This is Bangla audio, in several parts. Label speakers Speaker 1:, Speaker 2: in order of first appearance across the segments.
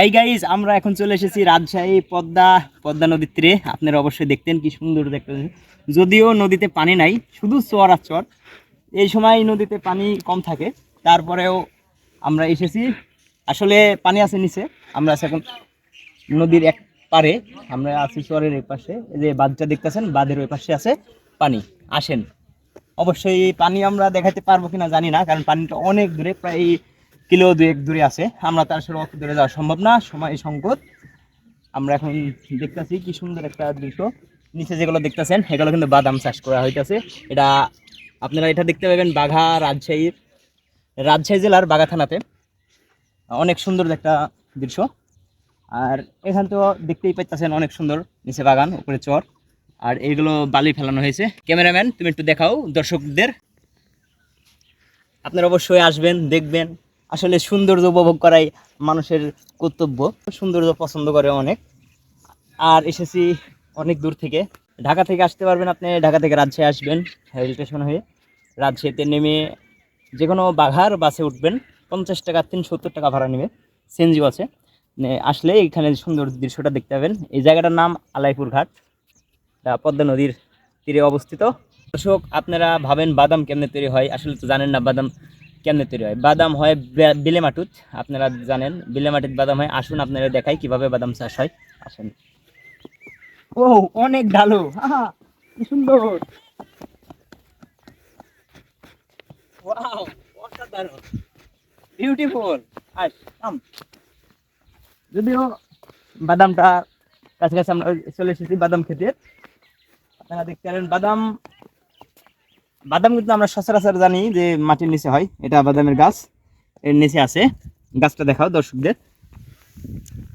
Speaker 1: হাই গাইজ, আমরা এখন চলে এসেছি রাজশাহী পদ্মা নদীর তীরে। আপনারা অবশ্যই দেখতেন কি সুন্দর দেখতে। যদিও নদীতে পানি নাই, শুধু চর আর চর। এই সময় নদীতে পানি কম থাকে, তারপরেও আমরা এসেছি। আসলে পানি আছে নিচে, আমরা আছি এখন নদীর এক পারে। আমরা আছি চরের এই পাশে, এই যে বাঁধটা দেখতেছেন, বাঁধের ওই পাশে আছে পানি। আসেন, অবশ্যই এই পানি আমরা দেখাতে পারবো কিনা জানি না, কারণ পানিটা অনেক দূরে, প্রায় কিলো দুয়েক দূরে আছে। আমরা তার আসলে অত দূরে যাওয়া সম্ভব না, সময় সংকট। আমরা এখন দেখতেছি কি সুন্দর একটা দৃশ্য। নিচে যেগুলো দেখতেছেন এগুলো কিন্তু বাদাম চাষ করা হইতেছে। এটা আপনারা এটা দেখতে পাবেন রাজশাহী জেলার বাঘা থানাতে। অনেক সুন্দর একটা দৃশ্য। আর এখান তো দেখতেই পাইতেছেন অনেক সুন্দর, নিচে বাগান, উপরে চর। আর এইগুলো বালি ফেলানো হয়েছে। ক্যামেরাম্যান, তুমি একটু দেখাও দর্শকদের। আপনারা অবশ্যই আসবেন, দেখবেন। আসলে সৌন্দর্য উপভোগ করাই মানুষের কর্তব্য। সৌন্দর্য পছন্দ করে অনেক। আর এসেছি অনেক দূর থেকে, ঢাকা থেকে আসতে পারবেন আপনি। ঢাকা থেকে রাজশাহী আসবেন রেল স্টেশন হয়ে, রাজশাহীতে নেমে যে কোনো বাঘার বাসে উঠবেন। 50 টাকা 70 টাকা ভাড়া নেবে, সিএনজিও আছে। আসলে এখানে সুন্দর দৃশ্যটা দেখতে পাবেন। এই জায়গাটার নাম আলাইপুর ঘাট, পদ্মা নদীর তীরে অবস্থিত। দর্শক, আপনারা ভাবেন বাদাম কেমনে তৈরি হয়, আসলে তো জানেন না বাদাম কেমনে তৈরি হয়। বাদাম হয় বেলে মাটুত, আপনারা জানেন বেলে মাটির বাদাম হয়। আসুন আপনারা দেখাই কিভাবে বাদাম চাষ হয়। আসেন। ও, অনেক ঢালু, আহা কি সুন্দর। ওয়াও, অসাধারণ, বিউটিফুল। আস কাম। যদিও বাদামটা কাছাকাছি আমরা চলে এসেছি বাদাম খেতে। আপনারা দেখতে পারেন বাদাম। বাদাম কিন্তু আমরা সচরাচর জানি যে মাটির নিচে হয়, এটা বাদামের গাছ, এর নিচে আছে। গাছটা দেখাও দর্শকদের।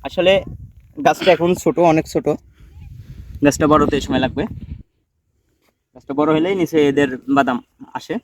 Speaker 1: আসলে গাছটা এখন ছোট, অনেক ছোট। গাছটা বড় হতে সময় লাগবে। গাছটা বড় হলেই নিচে এদের বাদাম আসে।